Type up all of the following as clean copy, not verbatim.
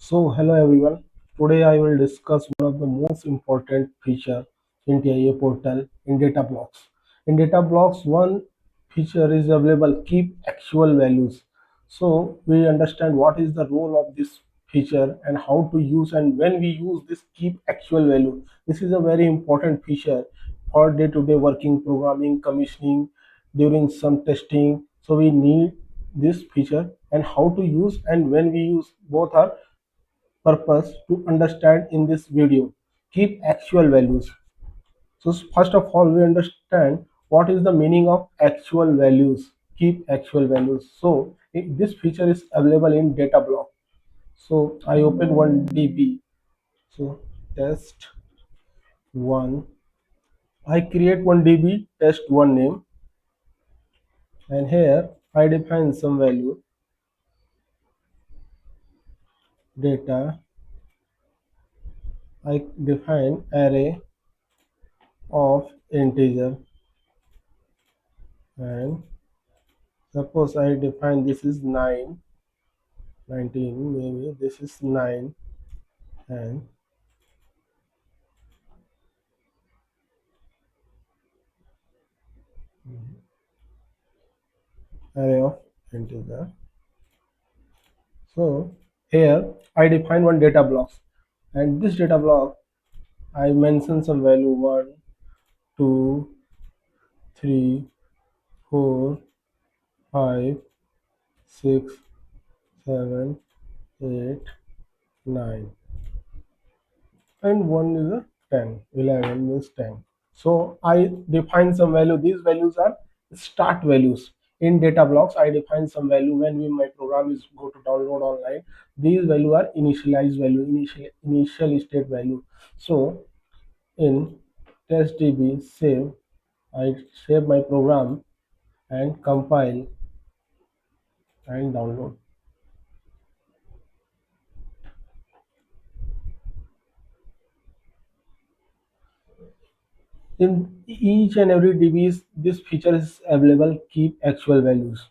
So hello everyone. Today I will discuss one of the most important feature in TIA portal in data blocks. In data blocks, one feature is available keep actual values. So we understand what is the role of this feature and how to use and when we use this keep actual value. This is a very important feature for day-to-day working, programming, commissioning, during some testing. So we need this feature and how to use and when we use both are purpose to understand in this video. Keep actual values. So first of all, we understand what is the meaning of actual values. Keep actual values. So this feature is available in data block. So I open one DB. So test one. I create one DB test one name, and here I define some value data. I define array of integer, and suppose I define this is 9, 19, maybe this is 9, and array of integer. So here I define one data blocks, and this data block I mention some value 1, 2, 3, 4, 5, 6, 7, 8, 9, and 1 is a 10, 11 means 10. So I define some value. These values are start values. In data blocks, I define some value when my program is go to download online. These value are initialized value, initial state value. So in testdb save, I save my program and compile and download. In each and every DBs, this feature is available. Keep actual values.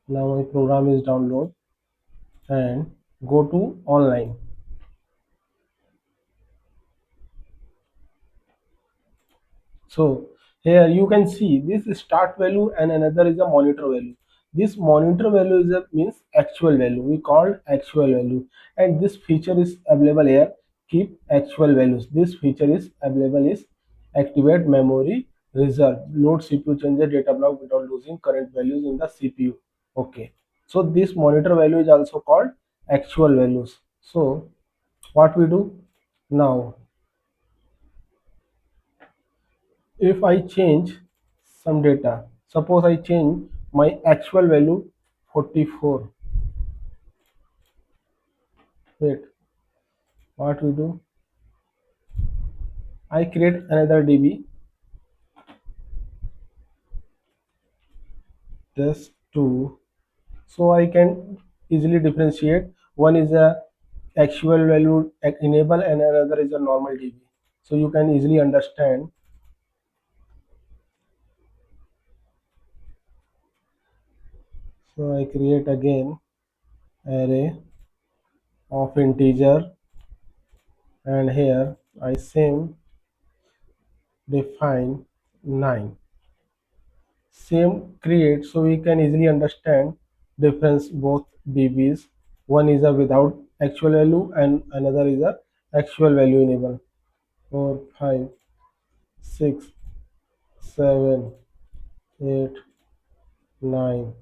Now my program is download and go to online. So here you can see this is start value and another is a monitor value. This monitor value is a means actual value. We call actual value, and this feature is available here. Keep actual values. This feature is available is activate memory reserve. Load CPU change the data block without losing current values in the CPU. Okay. So this monitor value is also called actual values. So what we do now, if I change some data, suppose I change my actual value 44. Wait, what we do? I create another DB test 2, so I can easily differentiate. One is a actual value enable and another is a normal DB. So you can easily understand. So I create again array of integer, and here I same define 9. Same create, so we can easily understand difference both dbs. One is a without actual value and another is a actual value enable. 4, 5, 6, 7, 8, 9,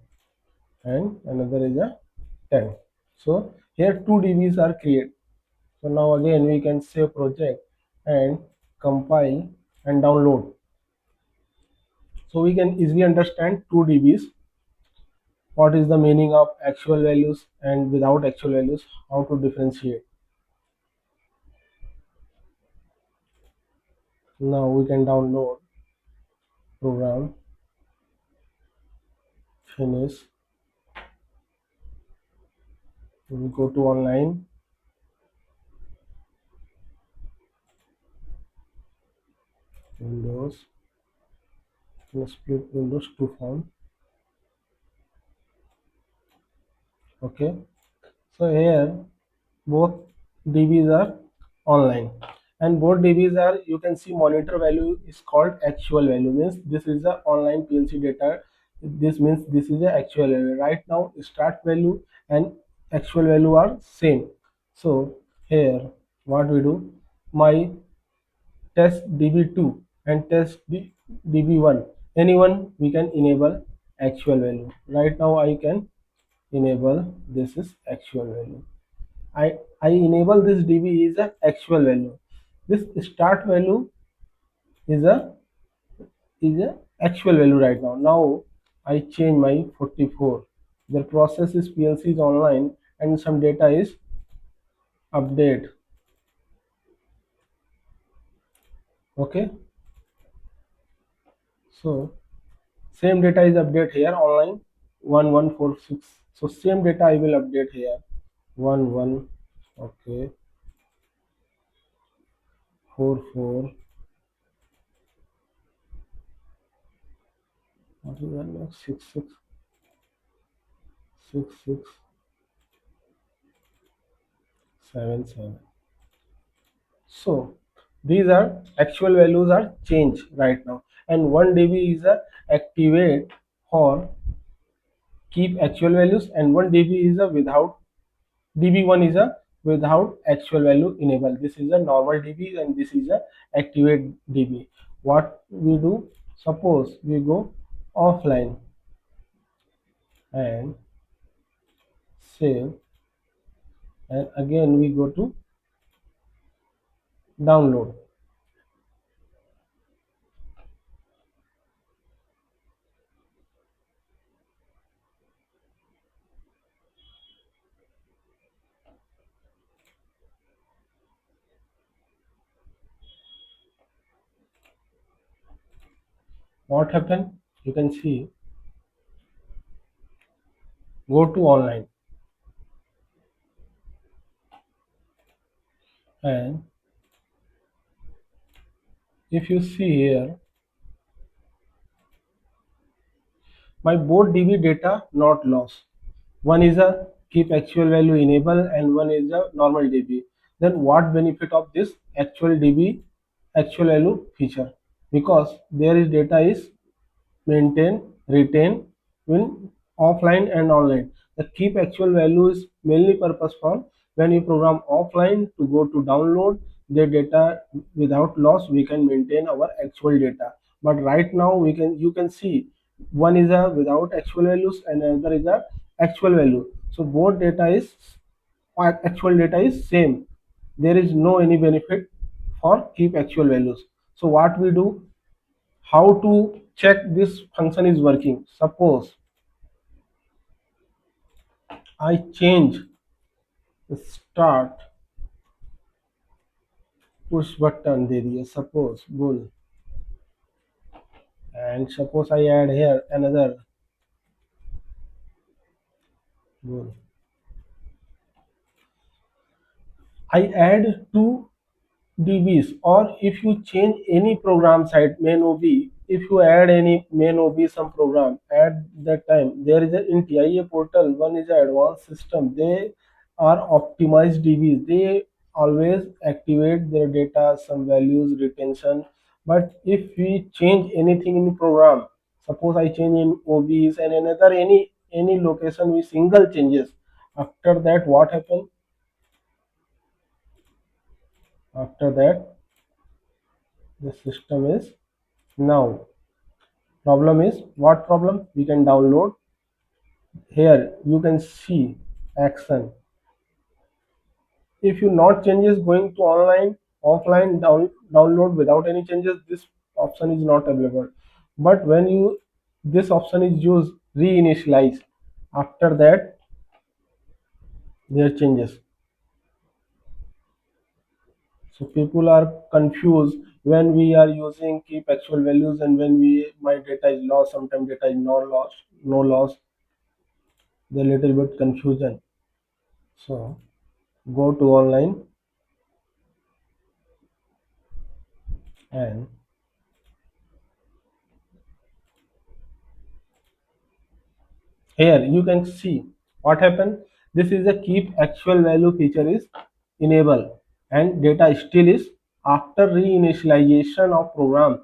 and another is a 10. So here 2 dbs are create. So now again we can save project and compile and download. So we can easily understand 2 dbs, what is the meaning of actual values and without actual values, how to differentiate. Now we can download program, finish, we go to online, Windows, in split windows to form. Okay, so here both dbs are online, and both dbs are, you can see monitor value is called actual value, means this is the online plc data. This means this is the actual value. Right now start value and actual value are same. So here what we do, my test db2 and test db1, anyone we can enable actual value. Right now I can enable, this is actual value. I enable this db is a actual value. This start value is a actual value right now. Now I change my 44. The process is PLC is online and some data is update. Okay, so same data is update here online 1146. So same data I will update here 11. Okay, 44. What is that next? 6677. So these are actual values are changed right now, and 1 dB is a activate or keep actual values, and 1 dB is a without, db1 is a without actual value enable. This is a normal dB and this is a activate dB. What we do, suppose we go offline and save, and again we go to download. What happened, you can see, go to online, and if you see here, my both db data not lost. One is a keep actual value enable and one is a normal db. Then what benefit of this actual db actual value feature? Because there is data is maintain, retain in offline and online. The keep actual value is mainly purpose for when you program offline to go to download the data without loss. We can maintain our actual data. But right now we can, you can see one is a without actual values and another is a actual value. So both data is, actual data is same. There is no any benefit for keep actual values. So what we do, how to check this function is working? Suppose I change the start push button दे दिया, suppose bull, and suppose I add here another bull. I add two dbs, or if you change any program side main ob, if you add any main ob some program at that time, there is a in TIA portal, one is an advanced system, they are optimized dbs, they always activate their data some values retention. But if we change anything in program, suppose I change in obs and another any location with single changes, after that what happen, after that the system is now, problem is what problem, we can download. Here you can see action, if you not changes going to online offline download without any changes, this option is not available. But when you, this option is used reinitialize, after that there changes. So people are confused when we are using keep actual values and when we, my data is lost, sometimes data is not lost, no loss, the little bit confusion. So go to online and Here you can see what happened. This is a keep actual value feature is enable, and data still is after reinitialization of program,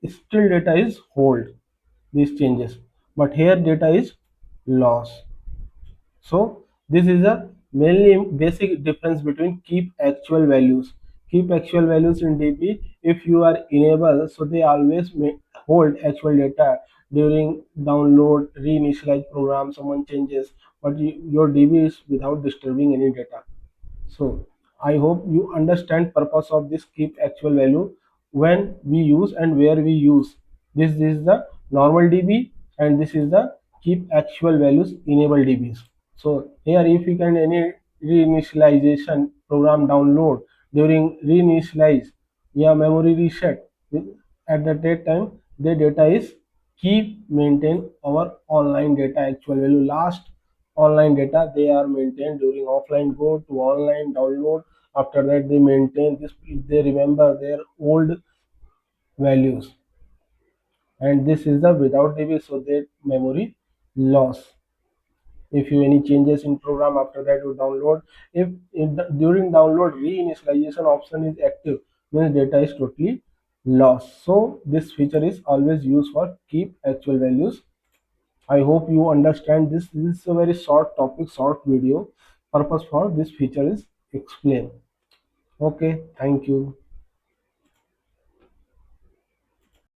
still data is hold these changes, but here data is loss. So this is a mainly basic difference between keep actual values. Keep actual values in DB, if you are enable, so they always hold actual data during download, reinitialize program, someone changes, but your DB is without disturbing any data. So I hope you understand purpose of this keep actual value, when we use and where we use. This is the normal DB, and this is the keep actual values enable DBs. So here if you can any reinitialization program download during reinitialize, yeah, memory reset, at the that time the data is keep maintain our online data actual value. Last online data they are maintained during offline go to online download. After that they maintain this, they remember their old values, and this is the without DB, so that memory loss. If you any changes in program, after that you download, if during download reinitialization option is active, means data is totally lost. So this feature is always used for keep actual values. I hope you understand this. This is a very short topic, short video. Purpose for this feature is explain. Okay, thank you.